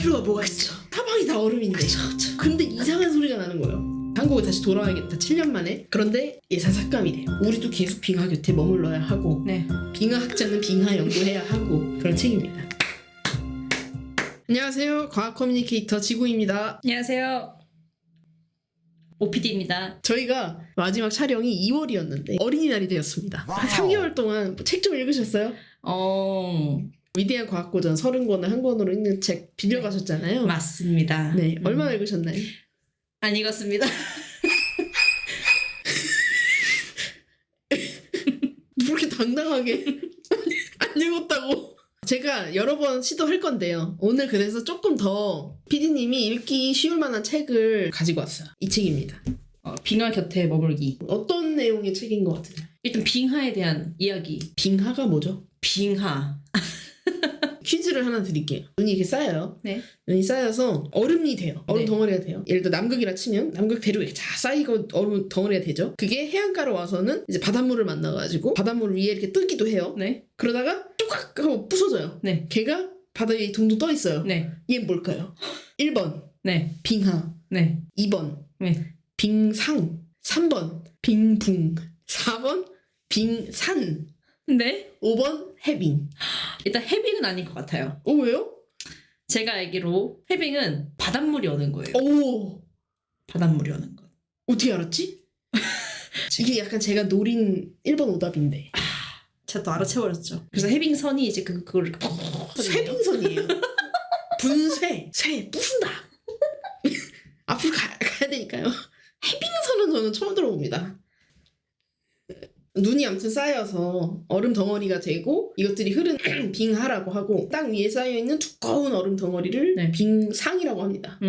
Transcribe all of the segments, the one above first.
필요가 뭐가 있어. 사방이 다 얼음인데. 그쵸. 근데 이상한 소리가 나는 거예요. 한국에 다시 돌아와야겠다. 7년 만에. 그런데 예사삭감이 돼요. 우리도 계속 빙하 곁에 머물러야 하고 네. 빙하 학자는 빙하 연구해야 하고 그런 책입니다. 안녕하세요. 과학 커뮤니케이터 지구입니다. 안녕하세요. OPD입니다. 저희가 마지막 촬영이 2월이었는데 어린이날이 되었습니다. 한 3개월 동안 책 좀 읽으셨어요? 위대한 과학고전 30권을 한 권으로 읽는 책 빌려가셨잖아요. 맞습니다. 네, 얼마나 읽으셨나요? 안 읽었습니다. 그렇게 당당하게 안 읽었다고. 제가 여러 번 시도할 건데요. 오늘 그래서 조금 더 PD님이 읽기 쉬울 만한 책을 가지고 왔어요. 이 책입니다. 빙하 곁에 머물기. 어떤 내용의 책인 것 같으세요? 일단 빙하에 대한 이야기. 빙하가 뭐죠? 빙하. 퀴즈를 하나 드릴게요. 눈이 이렇게 쌓여요. 네. 눈이 쌓여서 얼음이 돼요. 얼음 네. 덩어리가 돼요. 예를 들어 남극이라 치면 남극 대륙에 이렇게 다 쌓이고 얼음 덩어리가 되죠. 그게 해안가로 와서는 이제 바닷물을 만나가지고 바닷물 위에 이렇게 뜨기도 해요. 네. 그러다가 뚝 하고 부서져요. 네. 걔가 바다 위에 둥둥 떠 있어요. 네. 얘는 뭘까요? 1번 네. 빙하, 네. 2번 네. 빙상, 3번 빙붕, 4번 빙산, 네. 5번 해빙. 일단 해빙은 아닌 것 같아요. 왜요? 제가 알기로 해빙은 바닷물이 오는 거예요. 오, 바닷물이 오는 것. 어떻게 알았지? 이게 약간 제가 노린 1번 오답인데. 제가 또 알아채버렸죠. 그래서 해빙선이 이제 그걸 이렇게 쇠빙선이에요. 분쇄, 쇠 부순다. 앞으로 가야 되니까요. 해빙선은 저는 처음 들어봅니다. 눈이 아무튼 쌓여서 얼음 덩어리가 되고 이것들이 흐르는 빙하라고 하고 땅 위에 쌓여있는 두꺼운 얼음 덩어리를 네. 빙상이라고 합니다.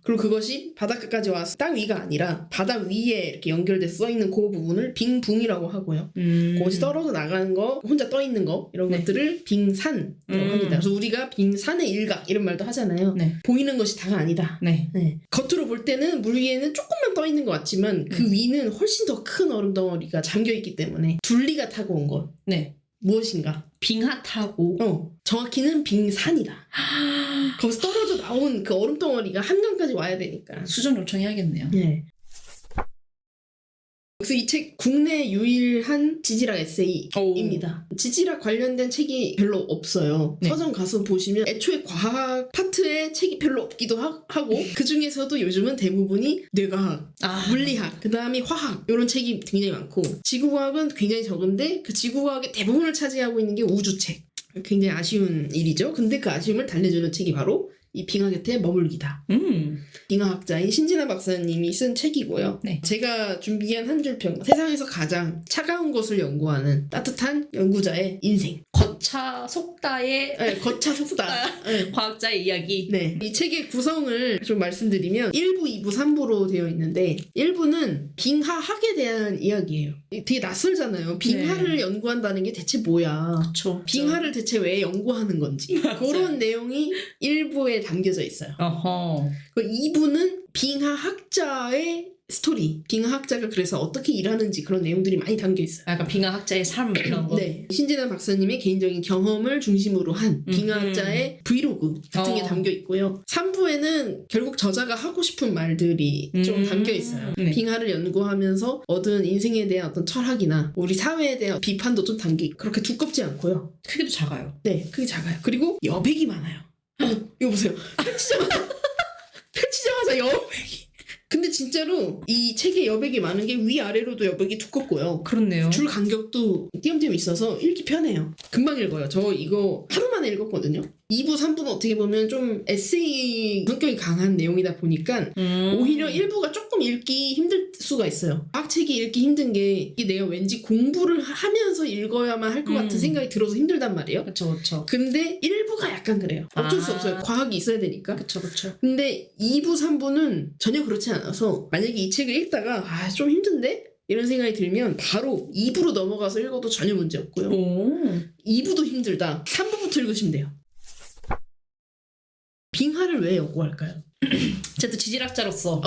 그리고 그것이 바닷가까지 와서 땅 위가 아니라 바다 위에 이렇게 연결돼서 써있는 그 부분을 빙붕이라고 하고요. 그것이 떨어져 나가는 거, 혼자 떠있는 거 이런 네. 것들을 빙산이라고 합니다. 그래서 우리가 빙산의 일각 이런 말도 하잖아요. 네. 보이는 것이 다가 아니다. 네. 네. 겉으로 볼 때는 물 위에는 조금만 떠 있는 것 같지만 그 위는 훨씬 더 큰 얼음 덩어리가 잠겨 있기 때문에 둘리가 타고 온 것 네. 무엇인가? 빙하 타고. 정확히는 빙산이다. 거기서 떨어져 나온 그 얼음 덩어리가 한강까지 와야 되니까. 수정 요청해야겠네요. 네. 그래서 이 책 국내 유일한 지질학 에세이입니다. 지질학 관련된 책이 별로 없어요. 네. 서점 가서 보시면 애초에 과학 파트에 책이 별로 없기도 하고 그 중에서도 요즘은 대부분이 뇌과학, 물리학, 그 다음에 화학 이런 책이 굉장히 많고 지구과학은 굉장히 적은데 그 지구과학의 대부분을 차지하고 있는 게 우주책. 굉장히 아쉬운 일이죠. 근데 그 아쉬움을 달래주는 책이 바로 이 빙하 곁에 머물기다. 빙하학자인 신진아 박사님이 쓴 책이고요. 네. 제가 준비한 한 줄 평. 세상에서 가장 차가운 것을 연구하는 따뜻한 연구자의 인생. 거차 속다의 네, 거차 속다. 네. 과학자의 이야기. 네. 이 책의 구성을 좀 말씀드리면 1부, 2부, 3부로 되어 있는데 1부는 빙하학에 대한 이야기예요. 되게 낯설잖아요. 빙하를 연구한다는 게 대체 뭐야. 그쵸. 빙하를 대체 왜 연구하는 건지. 그런 내용이 1부에 담겨져 있어요. 어허. 그 2부는 빙하학자의 스토리. 빙하학자가 그래서 어떻게 일하는지 그런 내용들이 많이 담겨 있어요. 약간 빙하학자의 삶 이런 거. 네. 신진아 박사님의 개인적인 경험을 중심으로 한 빙하학자의 브이로그 같은 게 담겨 있고요. 3부에는 결국 저자가 하고 싶은 말들이 좀 담겨 있어요. 네. 빙하를 연구하면서 얻은 인생에 대한 어떤 철학이나 우리 사회에 대한 비판도 좀 담겨 있고 그렇게 두껍지 않고요. 크기도 작아요. 네. 크게 작아요. 그리고 여백이 많아요. 이거 보세요. 펼치자마자 여백이. 근데 진짜로 이 책에 여백이 많은 게 위아래로도 여백이 두껍고요. 그렇네요. 줄 간격도 띄엄띄엄 있어서 읽기 편해요. 금방 읽어요. 저 이거 하루 만에 읽었거든요. 2부, 3부는 어떻게 보면 좀 에세이 성격이 강한 내용이다 보니까 오히려 1부가 조금 읽기 힘들 수가 있어요. 과학책이 읽기 힘든 게 이게 내가 왠지 공부를 하면서 읽어야만 할 것 같은 생각이 들어서 힘들단 말이에요. 그쵸. 근데 1부가 약간 그래요. 어쩔 수 없어요. 과학이 있어야 되니까. 그쵸. 근데 2부, 3부는 전혀 그렇지 않아서 만약에 이 책을 읽다가 좀 힘든데? 이런 생각이 들면 바로 2부로 넘어가서 읽어도 전혀 문제 없고요. 2부도 힘들다. 3부부터 읽으시면 돼요. 빙하를 왜 연구할까요? 제가 또 지질학자로서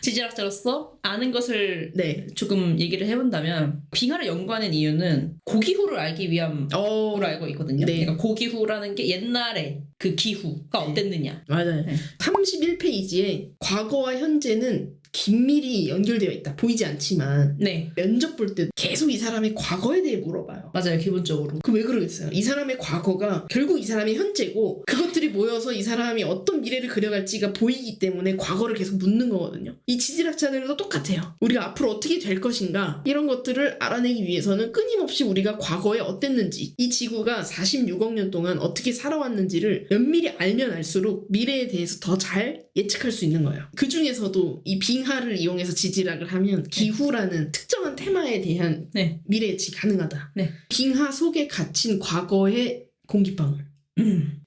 지질학자로서 아는 것을 네. 조금 얘기를 해본다면 빙하를 연구하는 이유는 고기후를 알기 위함으로 알고 있거든요. 네. 그러니까 고기후라는 게 옛날에 그 기후가 어땠느냐. 맞아요. 네. 31페이지에 과거와 현재는 긴밀히 연결되어 있다. 보이지 않지만 네, 면접 볼 때 계속 이 사람의 과거에 대해 물어봐요. 맞아요. 기본적으로. 그 왜 그러겠어요? 이 사람의 과거가 결국 이 사람의 현재고 그것들이 모여서 이 사람이 어떤 미래를 그려갈지가 보이기 때문에 과거를 계속 묻는 거거든요. 이 지질학자들도 똑같아요. 우리가 앞으로 어떻게 될 것인가 이런 것들을 알아내기 위해서는 끊임없이 우리가 과거에 어땠는지 이 지구가 46억 년 동안 어떻게 살아왔는지를 면밀히 알면 알수록 미래에 대해서 더 잘 예측할 수 있는 거예요. 그 중에서도 이 빙하를 이용해서 지질학을 하면 기후라는 특정한 테마에 대한 네. 미래 예측이 가능하다. 네. 빙하 속에 갇힌 과거의 공기방울.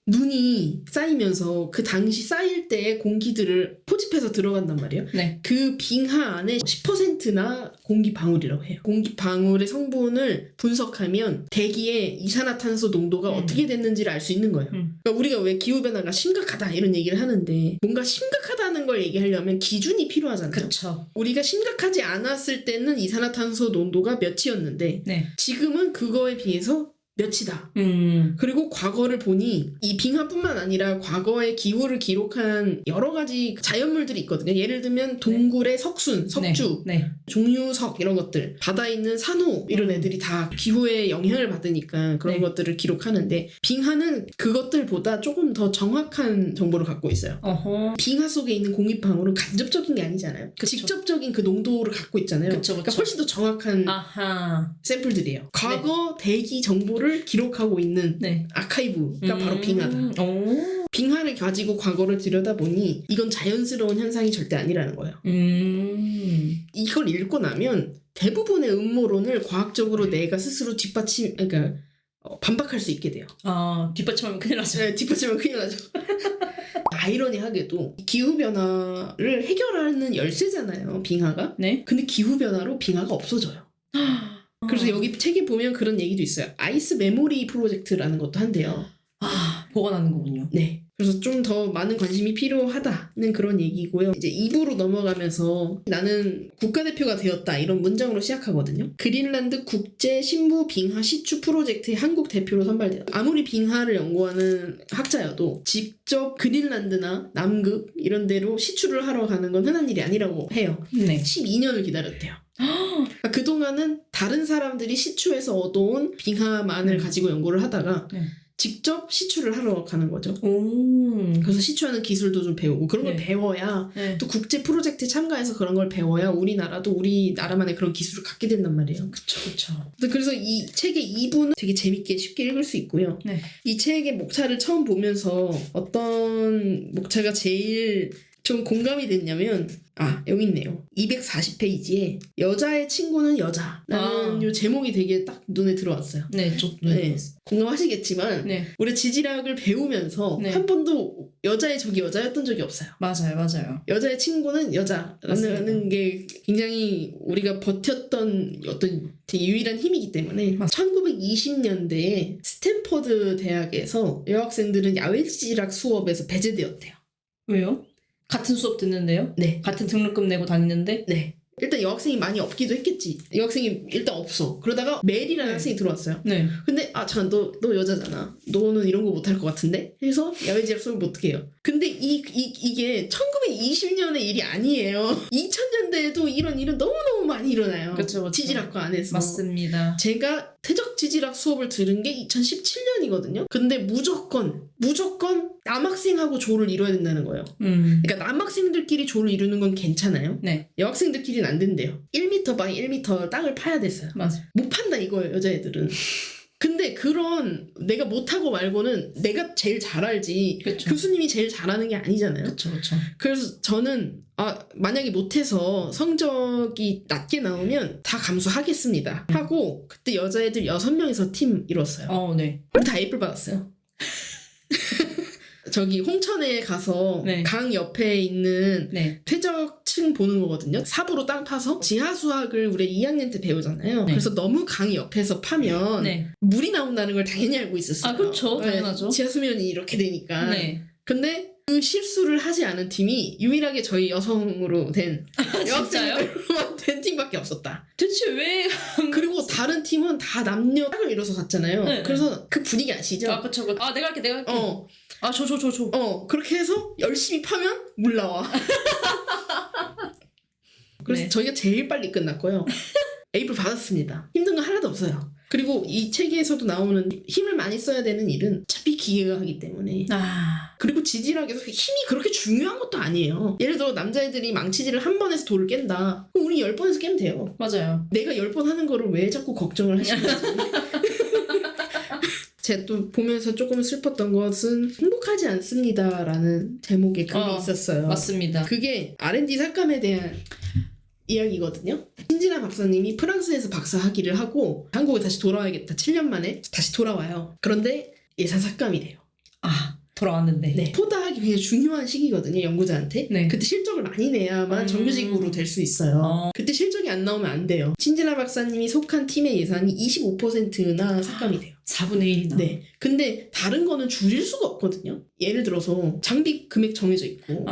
눈이 쌓이면서 그 당시 쌓일 때의 공기들을 포집해서 들어간단 말이에요. 네. 그 빙하 안에 10%나 공기방울이라고 해요. 공기방울의 성분을 분석하면 대기의 이산화탄소 농도가 어떻게 됐는지를 알 수 있는 거예요. 그러니까 우리가 왜 기후변화가 심각하다 이런 얘기를 하는데 뭔가 심각하다는 걸 얘기하려면 기준이 필요하잖아요. 그렇죠. 우리가 심각하지 않았을 때는 이산화탄소 농도가 몇이었는데 네. 지금은 그거에 비해서 몇이다. 그리고 과거를 보니 이 빙하뿐만 아니라 과거의 기후를 기록한 여러 가지 자연물들이 있거든요. 예를 들면 동굴의 석순, 석주, 네. 종류석 이런 것들, 바다에 있는 산호 이런 애들이 다 기후에 영향을 받으니까 그런 네. 것들을 기록하는데 빙하는 그것들보다 조금 더 정확한 정보를 갖고 있어요. 어허. 빙하 속에 있는 공기방울은 간접적인 게 아니잖아요. 그쵸. 직접적인 그 농도를 갖고 있잖아요. 그쵸, 그쵸. 그러니까 훨씬 더 정확한 아하. 샘플들이에요. 과거 대기 정보를 기록하고 있는 네. 아카이브가 바로 빙하다. 오. 빙하를 가지고 과거를 들여다보니 이건 자연스러운 현상이 절대 아니라는 거예요. 이걸 읽고 나면 대부분의 음모론을 과학적으로 내가 스스로 그러니까 반박할 수 있게 돼요. 아, 뒷받침하면 큰일 나죠. 네, 뒷받침하면 큰일 나죠. 아이러니하게도 기후변화를 해결하는 열쇠잖아요, 빙하가. 네. 근데 기후변화로 빙하가 없어져요. 그래서 여기 책에 보면 그런 얘기도 있어요. 아이스 메모리 프로젝트라는 것도 한대요. 아, 보관하는 거군요. 네. 그래서 좀 더 많은 관심이 필요하다는 그런 얘기고요. 이제 2부로 넘어가면서 나는 국가대표가 되었다 이런 문장으로 시작하거든요. 그린란드 국제 신부 빙하 시추 프로젝트의 한국 대표로 선발돼요. 아무리 빙하를 연구하는 학자여도 직접 그린란드나 남극 이런 데로 시추를 하러 가는 건 흔한 일이 아니라고 해요. 네. 12년을 기다렸대요. 그러니까 그동안은 다른 사람들이 시추에서 얻어온 빙하만을 가지고 연구를 하다가 네. 직접 시추를 하러 가는 거죠. 오. 그래서 시추하는 기술도 좀 배우고 그런 걸 네. 배워야 네. 또 국제 프로젝트에 참가해서 그런 걸 배워야 우리나라도 우리나라만의 그런 기술을 갖게 된단 말이에요. 그쵸, 그쵸. 그래서 이 책의 2부는 되게 재밌게 쉽게 읽을 수 있고요. 네. 이 책의 목차를 처음 보면서 어떤 목차가 제일 좀 공감이 됐냐면 여기 있네요. 240페이지에 여자의 친구는 여자라는 요 제목이 되게 딱 눈에 들어왔어요. 네, 네, 공감하시겠지만 네. 우리 지질학을 배우면서 네. 한 번도 여자의 적이 여자였던 적이 없어요. 맞아요, 맞아요. 여자의 친구는 여자라는 맞습니다. 게 굉장히 우리가 버텼던 어떤 되게 유일한 힘이기 때문에 1920년대에 스탠퍼드 대학에서 여학생들은 야외 지질학 수업에서 배제되었대요. 왜요? 같은 수업 듣는데요? 네. 같은 등록금 내고 다니는데? 네. 일단 여학생이 많이 없기도 했겠지. 여학생이 일단 없어. 그러다가 멜이라는 네. 학생이 들어왔어요. 네. 근데 잠깐 너 여자잖아. 너는 이런 거 못할 것 같은데? 해서 야외지학 수업을 어떻게 해요? 근데 이게 1920년의 일이 아니에요. 2000년대에도 이런 일은 너무너무 많이 일어나요. 그쵸, 그쵸. 지질학과 안에서. 맞습니다. 제가 퇴적 지질학 수업을 들은 게 2017년이거든요. 근데 무조건 남학생하고 조를 이뤄야 된다는 거예요. 그러니까 남학생들끼리 조를 이루는 건 괜찮아요. 네. 여학생들끼리는 안 된대요. 1m by 1m 땅을 파야 됐어요. 맞아요. 못 판다 이거예요, 여자애들은. 근데 그런 내가 못하고 말고는 내가 제일 잘 알지 그쵸. 교수님이 제일 잘하는 게 아니잖아요. 그쵸, 그쵸. 그래서 저는 만약에 못해서 성적이 낮게 나오면 다 감수하겠습니다 하고 그때 여자애들 6명이서 팀 이뤘어요. 네. 우리 다 A뿔 받았어요. 저기 홍천에 가서 네. 강 옆에 있는 네. 퇴적층 보는 거거든요. 삽으로 땅 파서 지하수학을 우리 2학년 때 배우잖아요. 네. 그래서 너무 강 옆에서 파면 네. 물이 나온다는 걸 당연히 알고 있었어요. 아, 그쵸. 당연하죠. 지하수면이 이렇게 되니까. 네. 근데 그 실수를 하지 않은 팀이 유일하게 저희 여성으로 된 여학생으로만 된 팀밖에 없었다. 대체 왜? 그리고 다른 팀은 다 남녀 짝을 이뤄서 갔잖아요. 네, 그래서 그 분위기 아시죠? 아 그쵸. 아 내가 할게. 아 저. 그렇게 해서 열심히 파면 물 나와. 그래서 네. 저희가 제일 빨리 끝났고요. A를 받았습니다. 힘든 거 하나도 없어요. 그리고 이 책에서도 나오는 힘을 많이 써야 되는 일은 어차피 기계가 하기 때문에. 그리고 지질하게 힘이 그렇게 중요한 것도 아니에요. 예를 들어 남자애들이 망치질을 한 번 해서 돌을 깬다. 그럼 우리 10번에서 깨면 돼요. 맞아요. 내가 10번 하는 거를 왜 자꾸 걱정을 하시는지. 제가 또 보면서 조금 슬펐던 것은 행복하지 않습니다라는 제목의 글이 있었어요. 맞습니다. 그게 R&D 삭감에 대한 이야기거든요. 신진아 박사님이 프랑스에서 박사 학위를 하고 한국에 다시 돌아와야겠다. 7년 만에 다시 돌아와요. 그런데 예산 삭감이 돼요. 돌아왔는데. 네. 포다하기 굉장히 중요한 시기거든요. 연구자한테. 네. 그때 실적을 많이 내야만 정규직으로 될 수 있어요. 그때 실적이 안 나오면 안 돼요. 신진아 박사님이 속한 팀의 예산이 25%나 삭감이 돼요. 4분의 1이나. 네. 근데 다른 거는 줄일 수가 없거든요. 예를 들어서 장비 금액 정해져 있고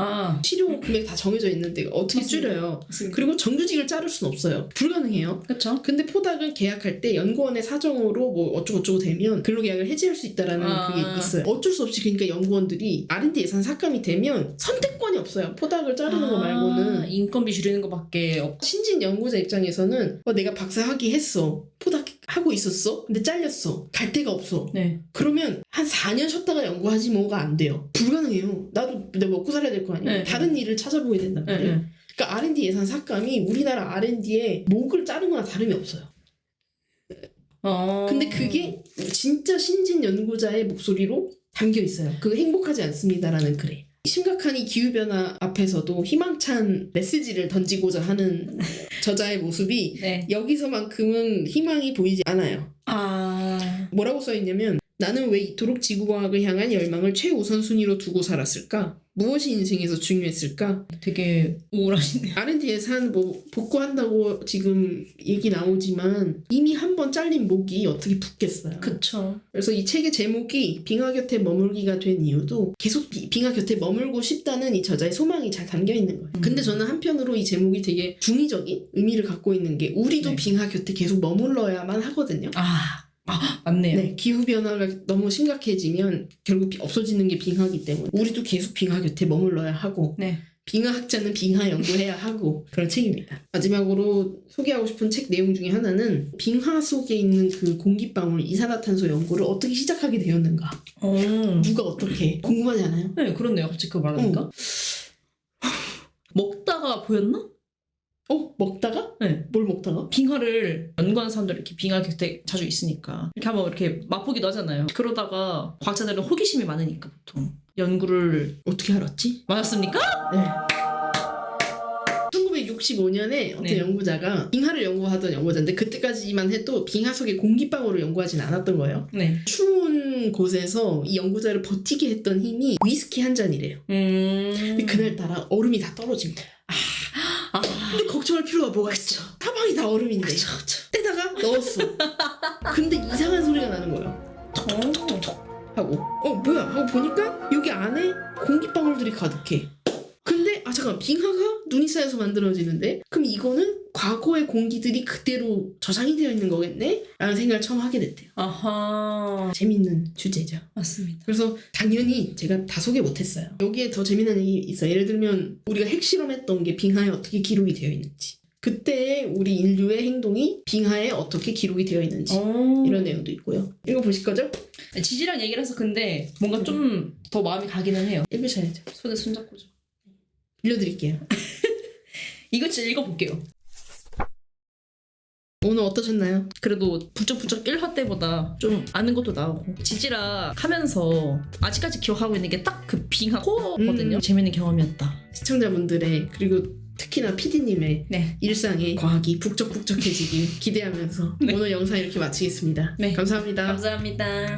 치료 금액 다 정해져 있는데 어떻게 맞습니다. 줄여요? 맞습니다. 그리고 정규직을 자를 수는 없어요. 불가능해요. 그쵸? 근데 포닥은 계약할 때 연구원의 사정으로 뭐 어쩌고저쩌고 되면 근로계약을 해지할 수 있다라는 그게 있어요. 어쩔 수 없이 그러니까 연구원들이 R&D 예산 삭감이 되면 선택권이 없어요. 포닥을 자르는 거 말고는. 인건비 줄이는 거밖에 없. 신진 연구자 입장에서는 내가 박사 학위 했어. 포닥 하고 있었어. 근데 잘렸어. 갈 데가 없어. 네. 그러면 한 4년 쉬었다가 연구하지 뭐가 안 돼요. 불가능해요. 나도 내가 먹고 살아야 될 거 아니에요. 네. 다른 일을 찾아보게 된단 말이에요. 네. 그러니까 R&D 예산 삭감이 우리나라 R&D의 목을 자른 거나 다름이 없어요. 근데 그게 진짜 신진 연구자의 목소리로 담겨 있어요. 그 행복하지 않습니다라는 글에. 심각한 이 기후변화 앞에서도 희망찬 메시지를 던지고자 하는 저자의 모습이 네. 여기서만큼은 희망이 보이지 않아요. 뭐라고 써있냐면 나는 왜 이토록 지구과학을 향한 열망을 최우선순위로 두고 살았을까? 무엇이 인생에서 중요했을까? 되게 우울하시네요. R&D 예산 복구한다고 지금 얘기 나오지만 이미 한 번 잘린 목이 어떻게 붙겠어요. 그쵸. 그래서 이 책의 제목이 빙하 곁에 머물기가 된 이유도 계속 빙하 곁에 머물고 싶다는 이 저자의 소망이 잘 담겨 있는 거예요. 근데 저는 한편으로 이 제목이 되게 중의적인 의미를 갖고 있는 게 우리도 네. 빙하 곁에 계속 머물러야만 하거든요. 맞네요. 네, 기후변화가 너무 심각해지면 결국 없어지는 게 빙하기 때문에 우리도 계속 빙하 곁에 머물러야 하고 네. 빙하학자는 빙하 연구해야 하고 그런 책입니다. 마지막으로 소개하고 싶은 책 내용 중에 하나는 빙하 속에 있는 그 공기방울 이산화탄소 연구를 어떻게 시작하게 되었는가. 누가 어떻게 궁금하지 않아요? 네, 그렇네요. 갑자기 그거 말하니까. 먹다가 보였나? 먹다가? 네. 뭘 먹다가? 빙하를 연구하는 사람들 이렇게 빙하 곁에 자주 있으니까 이렇게 한번 이렇게 맛보기도 하잖아요. 그러다가 과학자들은 호기심이 많으니까 보통 연구를 어떻게 알았지? 맞았습니까? 네. 1965년에 어떤 네. 연구자가 빙하를 연구하던 연구자인데 그때까지만 해도 빙하 속의 공기방울을 연구하진 않았던 거예요. 네. 추운 곳에서 이 연구자를 버티게 했던 힘이 위스키 한 잔이래요. 근데 그날따라 얼음이 다 떨어집니다. 근데 걱정할 필요가 뭐가 있어. 사방이 다 얼음인데. 그쵸. 때다가 넣었어. 근데 이상한 소리가 나는 거예요. 톡톡톡톡 하고 뭐야 하고 보니까 여기 안에 공기방울들이 가득해. 근데 잠깐 빙하가 눈이 쌓여서 만들어지는데 그럼 이거는 과거의 공기들이 그대로 저장이 되어 있는 거겠네? 라는 생각을 처음 하게 됐대요. 재밌는 주제죠. 맞습니다. 그래서 당연히 제가 다 소개 못했어요. 여기에 더 재미난 얘기 있어요. 예를 들면 우리가 핵실험했던 게 빙하에 어떻게 기록이 되어 있는지, 그때 우리 인류의 행동이 빙하에 어떻게 기록이 되어 있는지 이런 내용도 있고요. 읽어보실 거죠? 지질한 얘기를 해서 근데 뭔가 좀 더 마음이 가기는 해요. 읽으셔야죠. 손에 손잡고 좀. 빌려드릴게요. 이거 진짜 읽어볼게요. 오늘 어떠셨나요? 그래도 부쩍부쩍 1화 때보다 좀 아는 것도 나오고 지지락 하면서 아직까지 기억하고 있는 게 딱 그 빙하 코어거든요. 재밌는 경험이었다. 시청자분들의 그리고 특히나 PD님의 네. 일상의 과학이 북적북적해지길 기대하면서 네. 오늘 영상 이렇게 마치겠습니다. 네. 감사합니다. 감사합니다.